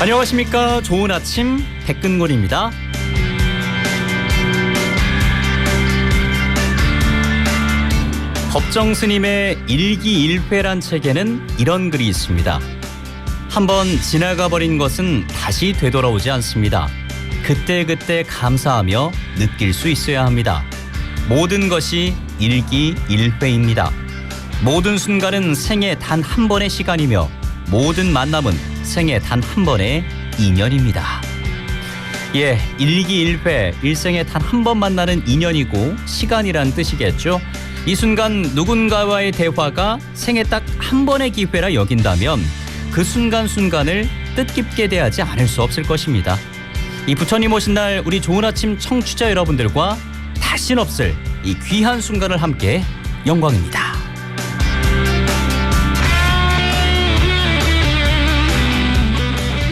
안녕하십니까. 좋은 아침 백근곤입니다. 법정 스님의 일기일회란 책에는 이런 글이 있습니다. 한번 지나가버린 것은 다시 되돌아오지 않습니다. 그때그때 감사하며 느낄 수 있어야 합니다. 모든 것이 일기일회입니다. 모든 순간은 생애 단 한 번의 시간이며 모든 만남은 생애 단 한 번의 인연입니다. 예, 일기일회, 일생에 단 한 번 만나는 인연이고 시간이란 뜻이겠죠. 이 순간 누군가와의 대화가 생애 딱 한 번의 기회라 여긴다면 그 순간순간을 뜻깊게 대하지 않을 수 없을 것입니다. 이 부처님 오신 날 우리 좋은 아침 청취자 여러분들과 다신 없을 이 귀한 순간을 함께 영광입니다.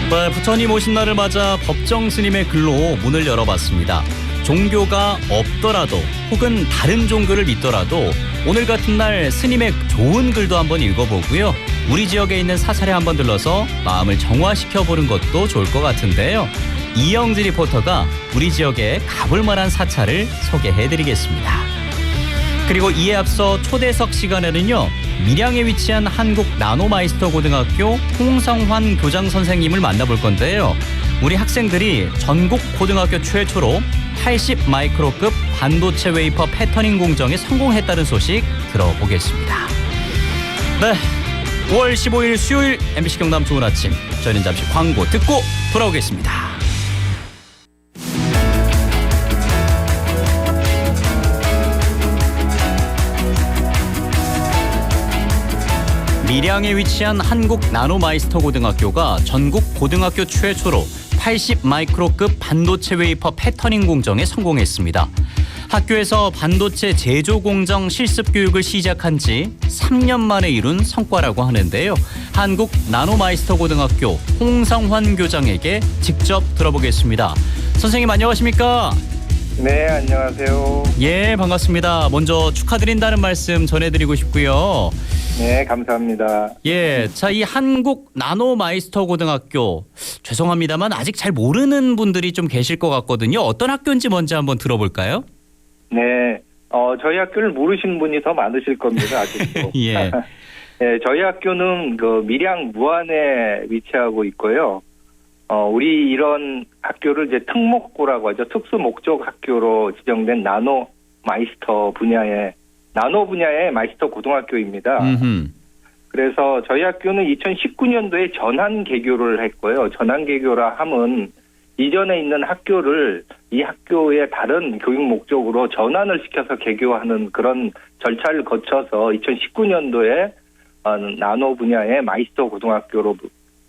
네, 부처님 오신 날을 맞아 법정 스님의 글로 문을 열어봤습니다. 종교가 없더라도 혹은 다른 종교를 믿더라도 오늘 같은 날 스님의 좋은 글도 한번 읽어보고요. 우리 지역에 있는 사찰에 한번 들러서 마음을 정화시켜보는 것도 좋을 것 같은데요. 이영지 리포터가 우리 지역에 가볼 만한 사찰을 소개해드리겠습니다. 그리고 이에 앞서 초대석 시간에는요. 밀양에 위치한 한국 나노마이스터 고등학교 홍성환 교장 선생님을 만나볼 건데요. 우리 학생들이 전국 고등학교 최초로 80 마이크로급 반도체 웨이퍼 패터닝 공정에 성공했다는 소식 들어보겠습니다. 네, 5월 15일 수요일 MBC 경남 좋은 아침. 저희는 잠시 광고 듣고 돌아오겠습니다. 밀양에 위치한 한국 나노마이스터 고등학교가 전국 고등학교 최초로 80 마이크로급 반도체 웨이퍼 패터닝 공정에 성공했습니다. 학교에서 반도체 제조 공정 실습 교육을 시작한 지 3년 만에 이룬 성과라고 하는데요. 한국 나노마이스터 고등학교 홍성환 교장에게 직접 들어보겠습니다. 선생님 안녕하십니까? 네, 안녕하세요. 예, 반갑습니다. 먼저 축하드린다는 말씀 전해드리고 싶고요. 네, 감사합니다. 예, 자, 이 한국 나노마이스터 고등학교 죄송합니다만 아직 잘 모르는 분들이 좀 계실 것 같거든요. 어떤 학교인지 먼저 한번 들어볼까요? 네, 저희 학교를 모르시는 분이 더 많으실 겁니다, 아직도. 예. 네, 저희 학교는 그 밀양 무안에 위치하고 있고요. 우리 이런 학교를 이제 특목고라고 하죠. 특수 목적 학교로 지정된 나노 분야의 마이스터 고등학교입니다. 그래서 저희 학교는 2019년도에 전환 개교를 했고요. 전환 개교라 함은 이전에 있는 학교를 이 학교의 다른 교육 목적으로 전환을 시켜서 개교하는 그런 절차를 거쳐서 2019년도에 나노 분야의 마이스터 고등학교로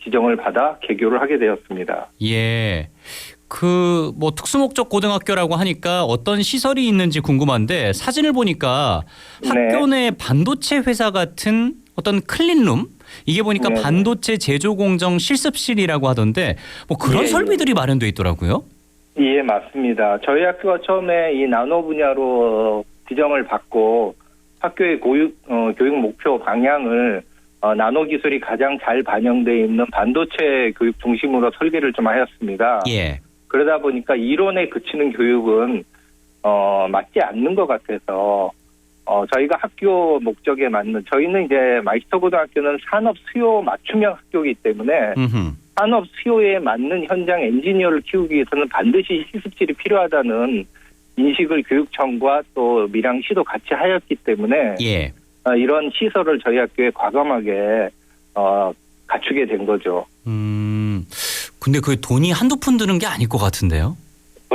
지정을 받아 개교를 하게 되었습니다. 예. 뭐 특수목적 고등학교라고 하니까 어떤 시설이 있는지 궁금한데 사진을 보니까 학교 내 반도체 회사 같은 어떤 클린룸? 이게 보니까 네. 반도체 제조 공정 실습실이라고 하던데 뭐 그런 설비들이 마련돼 있더라고요. 예, 맞습니다. 저희 학교가 처음에 이 나노 분야로 지정을 받고 학교의 교육 목표 방향을 나노 기술이 가장 잘 반영되어 있는 반도체 교육 중심으로 설계를 좀 하였습니다. 예. 그러다 보니까 이론에 그치는 교육은 맞지 않는 것 같아서 저희가 학교 목적에 맞는 저희는 이제 마이스터 고등학교는 산업 수요 맞춤형 학교이기 때문에 산업 수요에 맞는 현장 엔지니어를 키우기 위해서는 반드시 실습실이 필요하다는 인식을 교육청과 또 밀양시도 같이 하였기 때문에 예. 이런 시설을 저희 학교에 과감하게 갖추게 된 거죠. 근데 그 돈이 한두 푼 드는 게 아닐 것 같은데요?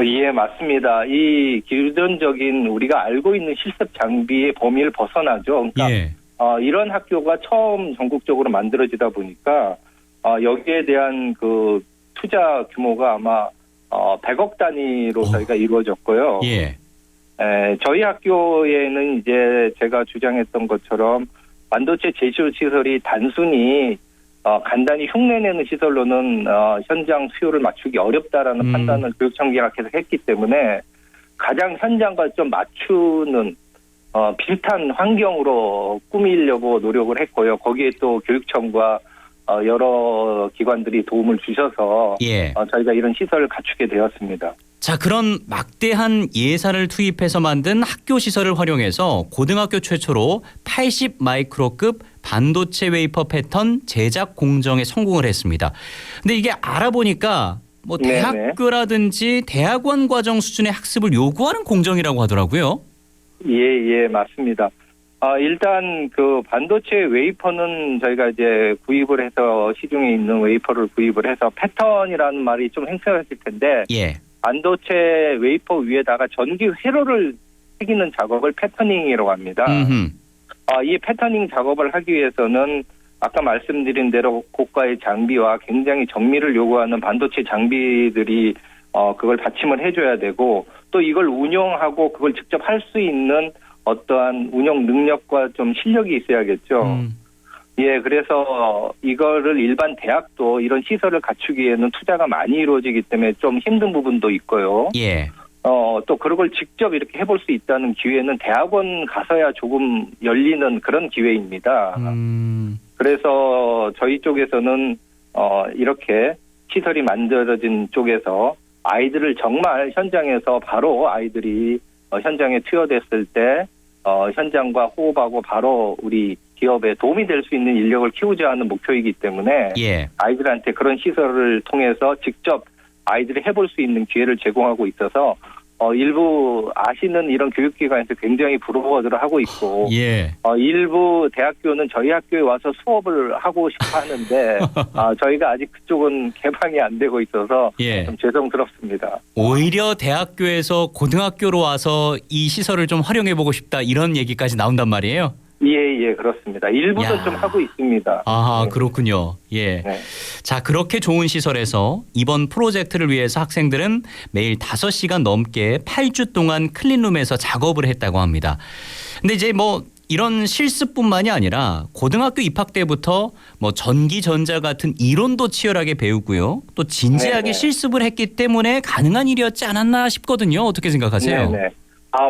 예, 맞습니다. 이 기존적인 우리가 알고 있는 실습 장비의 범위를 벗어나죠. 그러니까 예. 이런 학교가 처음 전국적으로 만들어지다 보니까 여기에 대한 그 투자 규모가 아마 100억 단위로 저희가 이루어졌고요. 예. 저희 학교에는 이제 제가 주장했던 것처럼 반도체 제조 시설이 단순히 간단히 흉내내는 시설로는 현장 수요를 맞추기 어렵다라는 판단을 교육청계약에서 했기 때문에 가장 현장과 좀 맞추는 비슷한 환경으로 꾸미려고 노력을 했고요. 거기에 또 교육청과 여러 기관들이 도움을 주셔서 예. 저희가 이런 시설을 갖추게 되었습니다. 자, 그런 막대한 예산을 투입해서 만든 학교 시설을 활용해서 고등학교 최초로 80 마이크로급 반도체 웨이퍼 패턴 제작 공정에 성공을 했습니다. 근데 이게 알아보니까 뭐 네네. 대학교라든지 대학원 과정 수준의 학습을 요구하는 공정이라고 하더라고요. 예, 맞습니다. 일단 그 반도체 웨이퍼는 저희가 이제 구입을 해서 시중에 있는 웨이퍼를 구입을 해서 패턴이라는 말이 좀 생소하실 텐데 예. 반도체 웨이퍼 위에다가 전기 회로를 새기는 작업을 패터닝이라고 합니다. 이 패터닝 작업을 하기 위해서는 아까 말씀드린 대로 고가의 장비와 굉장히 정밀을 요구하는 반도체 장비들이 그걸 받침을 해줘야 되고 또 이걸 운영하고 그걸 직접 할 수 있는 어떠한 운영 능력과 좀 실력이 있어야겠죠. 예, 그래서 이거를 일반 대학도 이런 시설을 갖추기에는 투자가 많이 이루어지기 때문에 좀 힘든 부분도 있고요. 예. 또 그런 걸 직접 이렇게 해볼 수 있다는 기회는 대학원 가서야 조금 열리는 그런 기회입니다. 그래서 저희 쪽에서는 이렇게 시설이 만들어진 쪽에서 아이들을 정말 현장에서 바로 아이들이 현장에 투여됐을 때 현장과 호흡하고 바로 우리 기업에 도움이 될 수 있는 인력을 키우자 하는 목표이기 때문에 예. 아이들한테 그런 시설을 통해서 직접 아이들이 해볼 수 있는 기회를 제공하고 있어서 일부 아시는 이런 교육기관에서 굉장히 부러워들 하고 있고 예. 일부 대학교는 저희 학교에 와서 수업을 하고 싶어 하는데 저희가 아직 그쪽은 개방이 안 되고 있어서 예. 좀 죄송스럽습니다. 오히려 대학교에서 고등학교로 와서 이 시설을 좀 활용해보고 싶다 이런 얘기까지 나온단 말이에요. 예, 그렇습니다. 일부도 야. 좀 하고 있습니다. 아, 네. 그렇군요. 예. 네. 자, 그렇게 좋은 시설에서 이번 프로젝트를 위해서 학생들은 매일 5시간 넘게 8주 동안 클린룸에서 작업을 했다고 합니다. 근데 이제 뭐 이런 실습뿐만이 아니라 고등학교 입학 때부터 뭐 전기, 전자 같은 이론도 치열하게 배우고요. 또 진지하게 네네. 실습을 했기 때문에 가능한 일이었지 않았나 싶거든요. 어떻게 생각하세요? 네.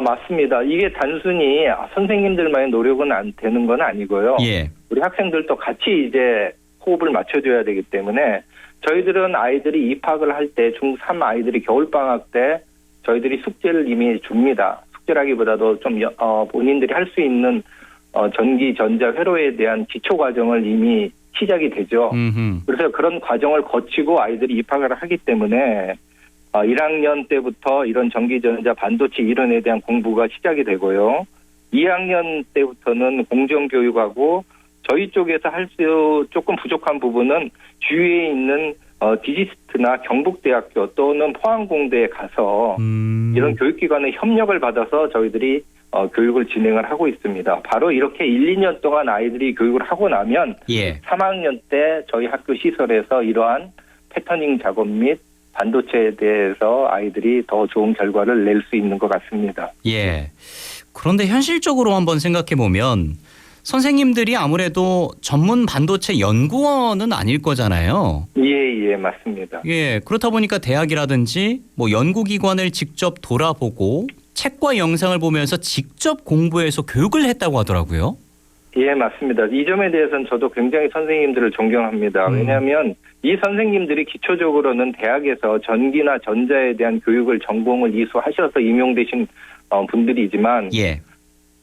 맞습니다. 이게 단순히 선생님들만의 노력은 안 되는 건 아니고요. 예. 우리 학생들도 같이 이제 호흡을 맞춰줘야 되기 때문에 저희들은 아이들이 입학을 할 때 중3 아이들이 겨울방학 때 저희들이 숙제를 이미 줍니다. 숙제라기보다도 좀 본인들이 할 수 있는 전기, 전자, 회로에 대한 기초 과정을 이미 시작이 되죠. 그래서 그런 과정을 거치고 아이들이 입학을 하기 때문에 1학년 때부터 이런 전기전자 반도체 이론에 대한 공부가 시작이 되고요. 2학년 때부터는 공정교육하고 저희 쪽에서 할 수 조금 부족한 부분은 주위에 있는 디지스트나 경북대학교 또는 포항공대에 가서 이런 교육기관의 협력을 받아서 저희들이 교육을 진행을 하고 있습니다. 바로 이렇게 1, 2년 동안 아이들이 교육을 하고 나면 예. 3학년 때 저희 학교 시설에서 이러한 패터닝 작업 및 반도체에 대해서 아이들이 더 좋은 결과를 낼 수 있는 것 같습니다. 예. 그런데 현실적으로 한번 생각해 보면 선생님들이 아무래도 전문 반도체 연구원은 아닐 거잖아요. 예, 맞습니다. 예. 그렇다 보니까 대학이라든지 뭐 연구기관을 직접 돌아보고 책과 영상을 보면서 직접 공부해서 교육을 했다고 하더라고요. 예, 맞습니다. 이 점에 대해서는 저도 굉장히 선생님들을 존경합니다. 왜냐하면 이 선생님들이 기초적으로는 대학에서 전기나 전자에 대한 교육을 전공을 이수하셔서 임용되신 분들이지만 예.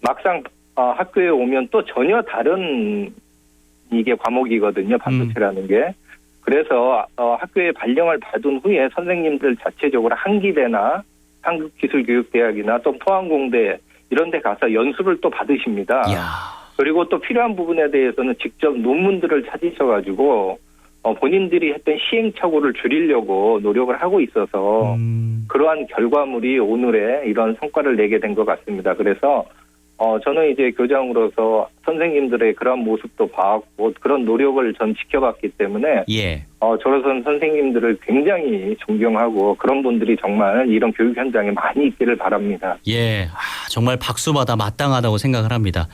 막상 학교에 오면 또 전혀 다른 이게 과목이거든요. 반도체라는 게. 그래서 학교에 발령을 받은 후에 선생님들 자체적으로 한기대나 한국기술교육대학이나 또 포항공대 이런 데 가서 연수를 또 받으십니다. 이야. 그리고 또 필요한 부분에 대해서는 직접 논문들을 찾으셔가지고 본인들이 했던 시행착오를 줄이려고 노력을 하고 있어서 그러한 결과물이 오늘의 이런 성과를 내게 된 것 같습니다. 그래서 저는 이제 교장으로서 선생님들의 그런 모습도 봐왔고 그런 노력을 전 지켜봤기 때문에 예. 저로서는 선생님들을 굉장히 존경하고 그런 분들이 정말 이런 교육 현장에 많이 있기를 바랍니다. 예. 정말 박수받아 마땅하다고 생각을 합니다.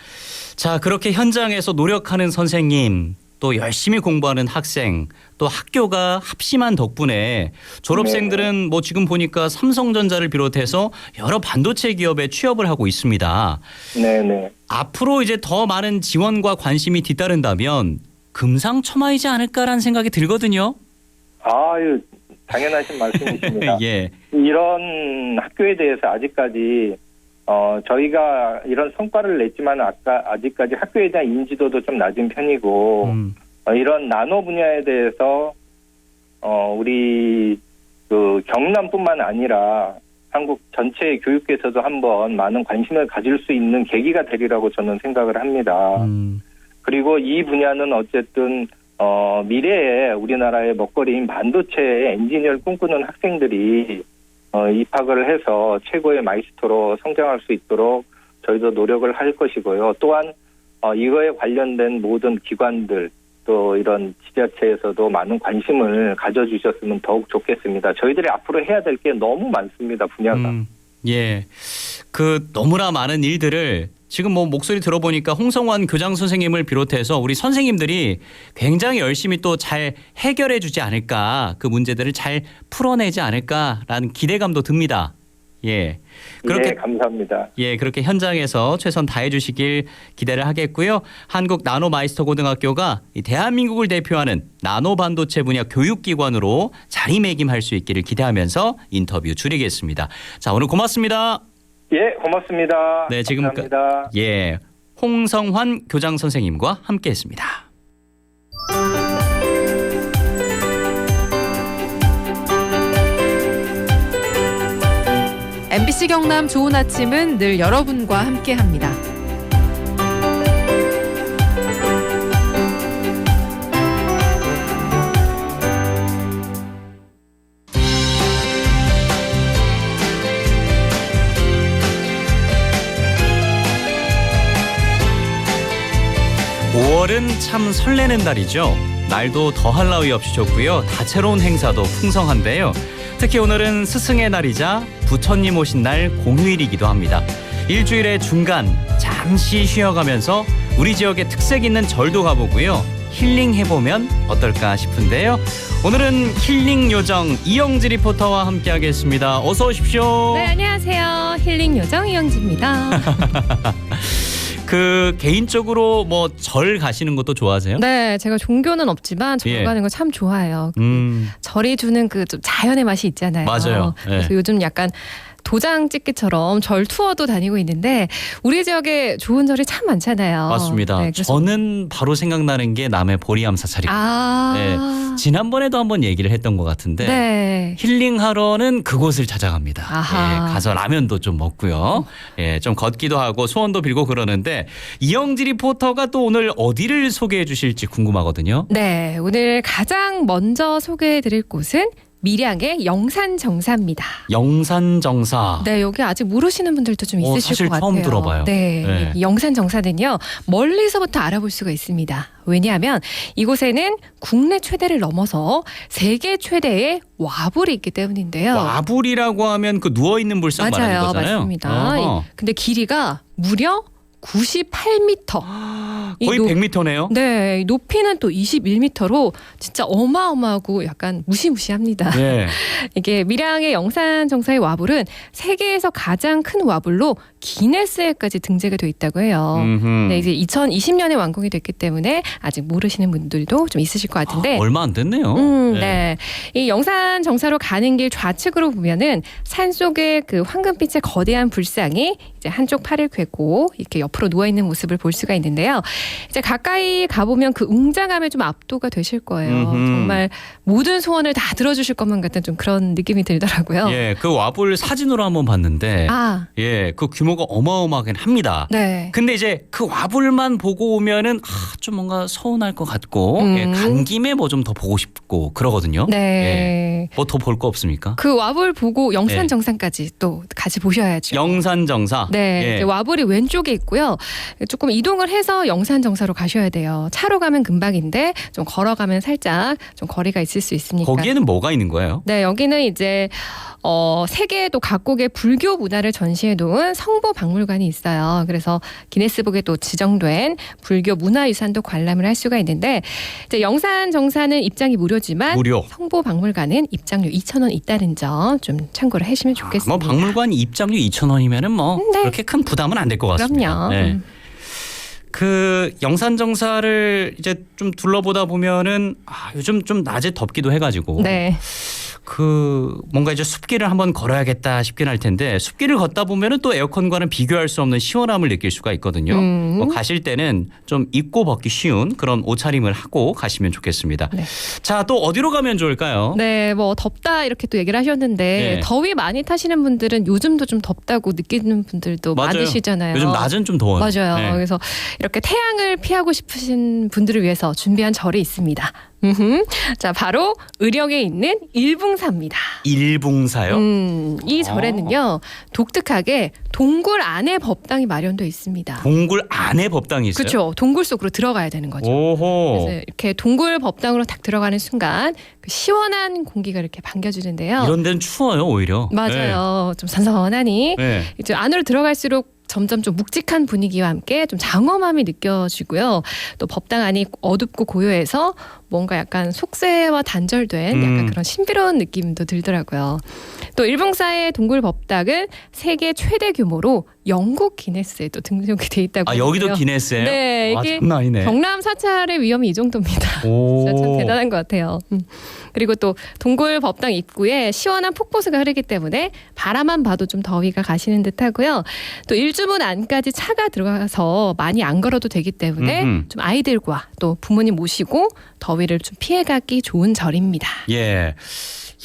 자, 그렇게 현장에서 노력하는 선생님, 또 열심히 공부하는 학생, 또 학교가 합심한 덕분에 졸업생들은 뭐 지금 보니까 삼성전자를 비롯해서 여러 반도체 기업에 취업을 하고 있습니다. 네네. 앞으로 이제 더 많은 지원과 관심이 뒤따른다면 금상첨화이지 않을까라는 생각이 들거든요. 아유, 당연하신 말씀이십니다. 예. 이런 학교에 대해서 아직까지 저희가 이런 성과를 냈지만 아직까지 학교에 대한 인지도도 좀 낮은 편이고 이런 나노 분야에 대해서 우리 그 경남뿐만 아니라 한국 전체 교육계에서도 한번 많은 관심을 가질 수 있는 계기가 되리라고 저는 생각을 합니다. 그리고 이 분야는 어쨌든 미래에 우리나라의 먹거리인 반도체 엔지니어를 꿈꾸는 학생들이 입학을 해서 최고의 마이스터로 성장할 수 있도록 저희도 노력을 할 것이고요. 또한 이거에 관련된 모든 기관들 또 이런 지자체에서도 많은 관심을 가져주셨으면 더욱 좋겠습니다. 저희들이 앞으로 해야 될 게 너무 많습니다. 분야가. 예. 그 너무나 많은 일들을 지금 뭐 목소리 들어보니까 홍성환 교장 선생님을 비롯해서 우리 선생님들이 굉장히 열심히 또 잘 해결해 주지 않을까, 그 문제들을 잘 풀어내지 않을까라는 기대감도 듭니다. 예. 그렇게, 네, 감사합니다. 예, 그렇게 현장에서 최선 다해 주시길 기대를 하겠고요. 한국 나노마이스터고등학교가 이 대한민국을 대표하는 나노 반도체 분야 교육기관으로 자리매김할 수 있기를 기대하면서 인터뷰 줄이겠습니다. 자, 오늘 고맙습니다. 예, 고맙습니다. 네, 지금 감사합니다. 예, 홍성환 교장 선생님과 함께했습니다. MBC 경남 좋은 아침은 늘 여러분과 함께합니다. 참 설레는 달이죠. 날도 더할 나위 없이 좋고요. 다채로운 행사도 풍성한데요. 특히 오늘은 스승의 날이자 부처님 오신 날 공휴일이기도 합니다. 일주일의 중간 잠시 쉬어가면서 우리 지역의 특색 있는 절도 가보고요. 힐링해보면 어떨까 싶은데요. 오늘은 힐링 요정 이영지 리포터와 함께하겠습니다. 어서 오십시오. 네, 안녕하세요. 힐링 요정 이영지입니다. 그 개인적으로 뭐 절 가시는 것도 좋아하세요? 네, 제가 종교는 없지만 절 가는 거 참 좋아해요. 절이 주는 그 좀 자연의 맛이 있잖아요. 맞아요. 그래서 요즘 약간 도장 찍기처럼 절 투어도 다니고 있는데 우리 지역에 좋은 절이 참 많잖아요. 맞습니다. 네, 저는 바로 생각나는 게 남해 보리암 사찰이거든요. 네, 지난번에도 한번 얘기를 했던 것 같은데 네. 힐링하러는 그곳을 찾아갑니다. 아하. 예, 가서 라면도 좀 먹고요. 예, 좀 걷기도 하고 소원도 빌고 그러는데 이영지 리포터가 또 오늘 어디를 소개해 주실지 궁금하거든요. 네, 오늘 가장 먼저 소개해드릴 곳은 밀양의 영산정사입니다. 영산정사. 네, 여기 아직 모르시는 분들도 좀 있으실 사실 것 같아요. 처음 들어봐요. 네, 이 영산정사는요 멀리서부터 알아볼 수가 있습니다. 왜냐하면 이곳에는 국내 최대를 넘어서 세계 최대의 와불이 있기 때문인데요. 와불이라고 하면 그 누워 있는 불상 말하는 맞아요, 거잖아요. 맞습니다. 근데 길이가 무려 98m. 거의 100m네요. 네, 높이는 또 21m로 진짜 어마어마하고 약간 무시무시합니다. 네. 이게 밀양의 영산정사의 와불은 세계에서 가장 큰 와불로 기네스에까지 등재가 돼 있다고 해요. 네, 이제 2020년에 완공이 됐기 때문에 아직 모르시는 분들도 좀 있으실 것 같은데. 얼마 안 됐네요. 네. 이 영산정사로 가는 길 좌측으로 보면은 산 속에 그 황금빛의 거대한 불상이 이제 한쪽 팔을 꿰고 이렇게 옆으로 누워 있는 모습을 볼 수가 있는데요. 이제 가까이 가보면 그 웅장함에 좀 압도가 되실 거예요. 정말 모든 소원을 다 들어주실 것만 같은 좀 그런 느낌이 들더라고요. 예, 그 와불 사진으로 한번 봤는데, 예, 그 규모가 어마어마하긴 합니다. 네. 근데 이제 그 와불만 보고 오면은 좀 뭔가 서운할 것 같고, 예, 간 김에 뭐 좀 더 보고 싶고 그러거든요. 네. 예, 뭐 더 볼 거 없습니까? 그 와불 보고 영산정사까지 또 같이 보셔야죠. 영산정사. 네, 예. 와불이 왼쪽에 있고요. 조금 이동을 해서 영산정사로 가셔야 돼요. 차로 가면 금방인데 좀 걸어가면 살짝 좀 거리가 있을 수 있으니까. 거기에는 뭐가 있는 거예요? 네, 여기는 이제 세계 또 각국의 불교 문화를 전시해 놓은 성보박물관이 있어요. 그래서 기네스북에 또 지정된 불교 문화유산도 관람을 할 수가 있는데 이제 영산정사는 입장이 무료지만 성보박물관은 입장료 2,000원 있다는 점 좀 참고를 해주시면 좋겠습니다. 뭐 박물관 입장료 2,000원이면은 뭐 네. 그렇게 큰 부담은 안 될 것 같습니다. 그럼요. 네. 그 영산정사를 이제 좀 둘러보다 보면은 요즘 좀 낮에 덥기도 해가지고 네. 그 뭔가 이제 숲길을 한번 걸어야겠다 싶긴 할 텐데 숲길을 걷다 보면은 또 에어컨과는 비교할 수 없는 시원함을 느낄 수가 있거든요. 뭐 가실 때는 좀 입고 벗기 쉬운 그런 옷차림을 하고 가시면 좋겠습니다. 네. 자, 또 어디로 가면 좋을까요? 네, 뭐 덥다 이렇게 또 얘기를 하셨는데 네. 더위 많이 타시는 분들은 요즘도 좀 덥다고 느끼는 분들도 맞아요. 많으시잖아요. 요즘 낮은 좀 더워요. 맞아요. 네. 그래서 이렇게 태양을 피하고 싶으신 분들을 위해서 준비한 절이 있습니다. 자, 바로 의령에 있는 일붕사입니다. 일붕사요? 이 절에는요 독특하게 동굴 안에 법당이 마련되어 있습니다. 동굴 안에 법당이 있어요? 그렇죠. 동굴 속으로 들어가야 되는 거죠. 오호. 그래서 이렇게 동굴 법당으로 딱 들어가는 순간 그 시원한 공기가 이렇게 반겨주는데요. 이런 데는 추워요, 오히려. 맞아요. 좀 선선하니 네. 이제 안으로 들어갈수록 점점 좀 묵직한 분위기와 함께 좀 장엄함이 느껴지고요. 또 법당 안이 어둡고 고요해서 뭔가 약간 속세와 단절된 약간 그런 신비로운 느낌도 들더라고요. 또 일붕사의 동굴 법당은 세계 최대 규모로 영국 기네스에 또 등록이 돼 있다고 아, 여기도 하고요. 기네스예요? 네, 이게 장난 아니네. 경남 사찰의 위험이 이 정도입니다. 오. 진짜 참 대단한 것 같아요. 그리고 또 동굴 법당 입구에 시원한 폭포수가 흐르기 때문에 바라만 봐도 좀 더위가 가시는 듯하고요. 또 일주문 안까지 차가 들어가서 많이 안 걸어도 되기 때문에 좀 아이들과 또 부모님 모시고 더위를 좀 피해가기 좋은 절입니다. 예.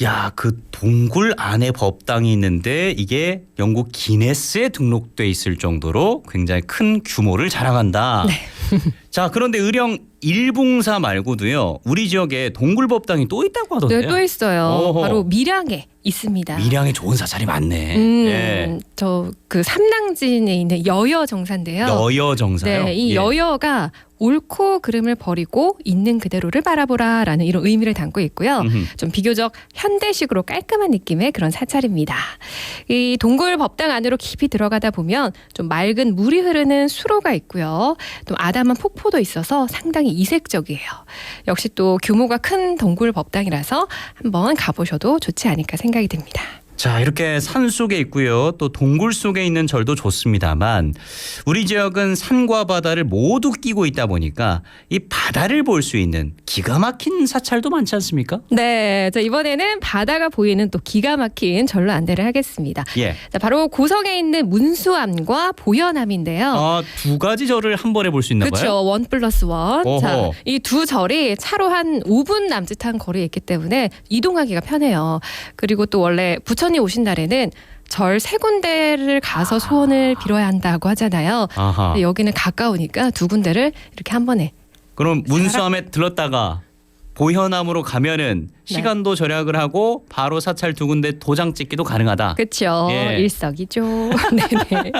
야, 그 동굴 안에 법당이 있는데 이게 영국 기네스에 등록돼 있을 정도로 굉장히 큰 규모를 자랑한다. 네. 자, 그런데 의령 일붕사 말고도요. 우리 지역에 동굴 법당이 또 있다고 하던데요. 네, 또 있어요. 어허. 바로 밀양에 있습니다. 밀양에 좋은 사찰이 많네. 예. 저 그 삼랑진에 있는 여여 정사인데요. 여여 정사요. 네, 이 예. 여여가 옳고 그름을 버리고 있는 그대로를 바라보라라는 이런 의미를 담고 있고요. 좀 비교적 현대식으로 깔끔한 느낌의 그런 사찰입니다. 이 동굴 법당 안으로 깊이 들어가다 보면 좀 맑은 물이 흐르는 수로가 있고요. 또 아담한 폭포도 있어서 상당히 이색적이에요. 역시 또 규모가 큰 동굴 법당이라서 한번 가보셔도 좋지 않을까 생각이 듭니다. 자, 이렇게 산 속에 있고요. 또 동굴 속에 있는 절도 좋습니다만 우리 지역은 산과 바다를 모두 끼고 있다 보니까 이 바다를 볼 수 있는 기가 막힌 사찰도 많지 않습니까? 네, 자, 이번에는 바다가 보이는 또 기가 막힌 절로 안내를 하겠습니다. 예. 자, 바로 고성에 있는 문수암과 보현암인데요. 아, 두 가지 절을 한 번에 볼 수 있나 봐요? 그렇죠. 1+1. 어허. 자, 이 두 절이 차로 한 5분 남짓한 거리에 있기 때문에 이동하기가 편해요. 그리고 또 원래 부처님 오신 날에는 절 세 군데를 가서 소원을 빌어야 한다고 하잖아요. 아하. 근데 여기는 가까우니까 두 군데를 이렇게 한 번에. 그럼 문수암에 들렀다가 보현암으로 가면은 시간도 절약을 하고 바로 사찰 두 군데 도장 찍기도 가능하다. 그렇죠. 예. 일석이조. 네네.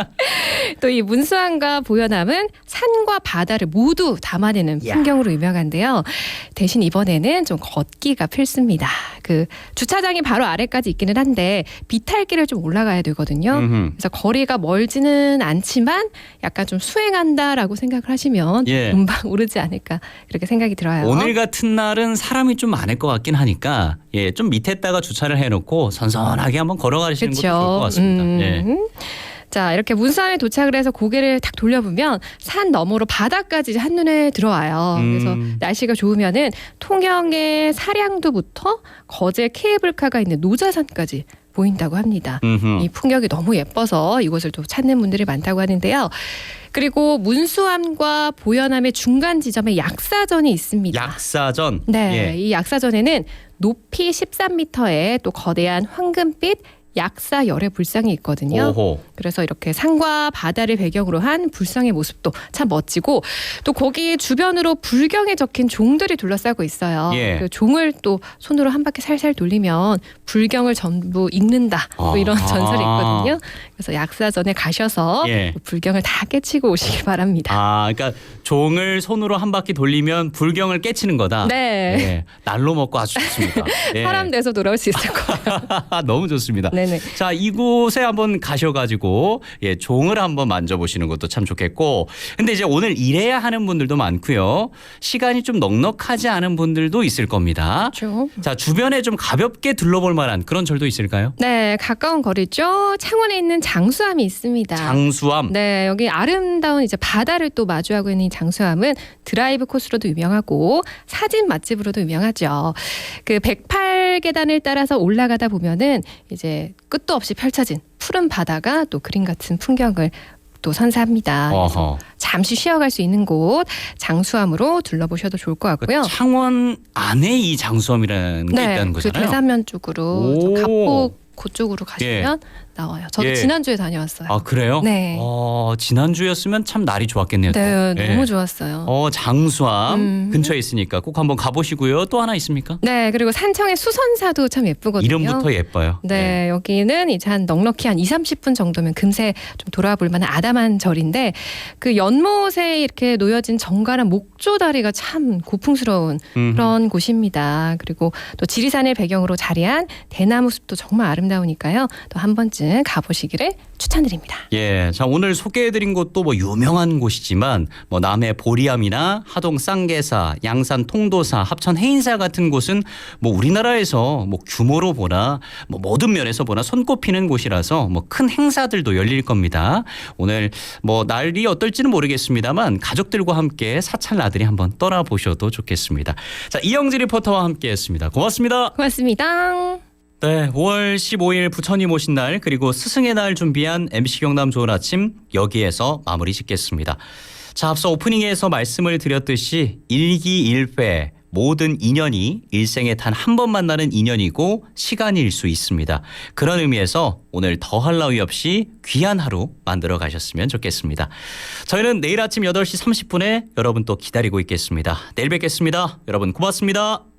또 이 문수암과 보현암은 산과 바다를 모두 담아내는 야. 풍경으로 유명한데요. 대신 이번에는 좀 걷기가 필수입니다. 그 주차장이 바로 아래까지 있기는 한데 비탈길을 좀 올라가야 되거든요. 그래서 거리가 멀지는 않지만 약간 좀 수행한다라고 생각을 하시면 예. 금방 오르지 않을까 그렇게 생각이 들어요. 오늘 같은 날은 사람이 좀 많을 것 같긴 하니까 예, 좀 밑에다가 주차를 해놓고 선선하게 한번 걸어가시는 것도 좋을 것 같습니다. 예. 자, 이렇게 문수암에 도착을 해서 고개를 탁 돌려보면 산 너머로 바다까지 한눈에 들어와요. 그래서 날씨가 좋으면은 통영의 사량도부터 거제 케이블카가 있는 노자산까지 보인다고 합니다. 이 풍경이 너무 예뻐서 이곳을 또 찾는 분들이 많다고 하는데요. 그리고 문수암과 보현암의 중간 지점에 약사전이 있습니다. 약사전. 네, 예. 이 약사전에는 높이 13m의 또 거대한 황금빛 약사 열의 불상이 있거든요. 오호. 그래서 이렇게 산과 바다를 배경으로 한 불상의 모습도 참 멋지고 또 거기 주변으로 불경에 적힌 종들이 둘러싸고 있어요. 예. 그 종을 또 손으로 한 바퀴 살살 돌리면 불경을 전부 읽는다. 또 이런 아. 전설이 있거든요. 그래서 약사전에 가셔서 예. 불경을 다 깨치고 오시기 바랍니다. 아, 그러니까 종을 손으로 한 바퀴 돌리면 불경을 깨치는 거다. 네. 예. 날로 먹고 아주 좋습니다. 예. 사람 돼서 돌아올 수 있을 거예요. 너무 좋습니다. 네. 네네. 자, 이곳에 한번 가셔가지고 예, 종을 한번 만져보시는 것도 참 좋겠고, 근데 이제 오늘 일해야 하는 분들도 많고요. 시간이 좀 넉넉하지 않은 분들도 있을 겁니다. 그렇죠. 자, 주변에 좀 가볍게 둘러볼 만한 그런 절도 있을까요? 네, 가까운 거리죠. 창원에 있는 장수함이 있습니다. 장수함. 네, 여기 아름다운 이제 바다를 또 마주하고 있는 이 장수함은 드라이브 코스로도 유명하고 사진 맛집으로도 유명하죠. 그 108계단을 따라서 올라가다 보면은 이제 끝도 없이 펼쳐진 푸른 바다가 또 그림 같은 풍경을 또 선사합니다. 어허. 잠시 쉬어갈 수 있는 곳 장수함으로 둘러보셔도 좋을 것 같고요. 창원 안에 이 장수함이라는 게 있다는 그 거잖아요. 대산면 쪽으로 오. 갑곡 그쪽으로 가시면 나와요. 저도 예. 지난주에 다녀왔어요. 아, 그래요? 네. 지난주였으면 참 날이 좋았겠네요. 또. 네, 예. 너무 좋았어요. 장수함 근처에 있으니까 꼭 한번 가보시고요. 또 하나 있습니까? 네, 그리고 산청의 수선사도 참 예쁘거든요. 이름부터 예뻐요. 네, 여기는 이제 한 넉넉히 한 2-30분 정도면 금세 좀 돌아볼 만한 아담한 절인데 그 연못에 이렇게 놓여진 정갈한 목조 다리가 참 고풍스러운 그런 곳입니다. 그리고 또 지리산을 배경으로 자리한 대나무 숲도 정말 아름다우니까요. 또 한 번쯤 가보시기를 추천드립니다. 예, 자 오늘 소개해드린 곳도 뭐 유명한 곳이지만 뭐 남해 보리암이나 하동 쌍계사, 양산 통도사, 합천 해인사 같은 곳은 뭐 우리나라에서 뭐 규모로 보나 뭐 모든 면에서 보나 손꼽히는 곳이라서 뭐 큰 행사들도 열릴 겁니다. 오늘 뭐 날이 어떨지는 모르겠습니다만 가족들과 함께 사찰 나들이 한번 떠나보셔도 좋겠습니다. 자, 이영지 리포터와 함께했습니다. 고맙습니다. 고맙습니다. 네, 5월 15일 부처님 오신 날 그리고 스승의 날 준비한 MC 경남 좋은 아침 여기에서 마무리 짓겠습니다. 자, 앞서 오프닝에서 말씀을 드렸듯이 일기일회 모든 인연이 일생에 단 한 번 만나는 인연이고 시간일 수 있습니다. 그런 의미에서 오늘 더할 나위 없이 귀한 하루 만들어 가셨으면 좋겠습니다. 저희는 내일 아침 8시 30분에 여러분 또 기다리고 있겠습니다. 내일 뵙겠습니다. 여러분 고맙습니다.